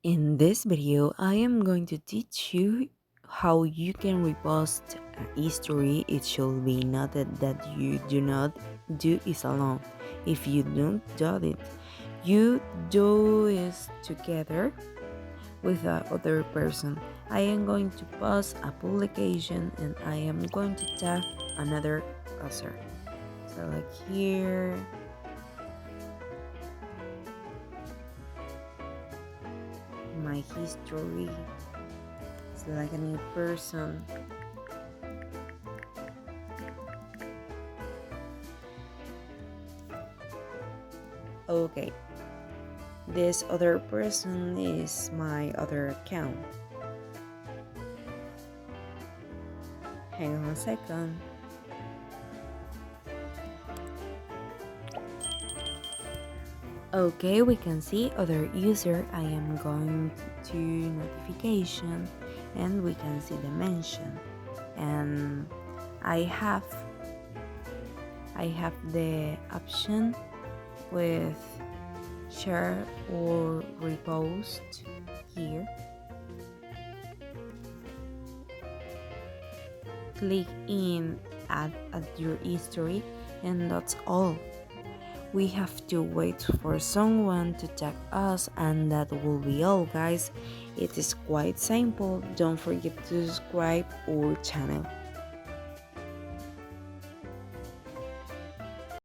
In this video, I am going to teach you how you can repost a history. It should be noted that you do not do it alone. If you don't do it, you do it together with the other person. I am going to post a publication and I am going to tag another user. So like here, my history. Select a new person. Okay, this other person is my other account. Hang on a second. Okay, we can see other user. I am going to notification and we can see the mention, and I have the option with share or repost here. Click in add at your history and that's all. We have to wait for someone to tag us and that will be all, guys. It is quite simple. Don't forget to subscribe our channel.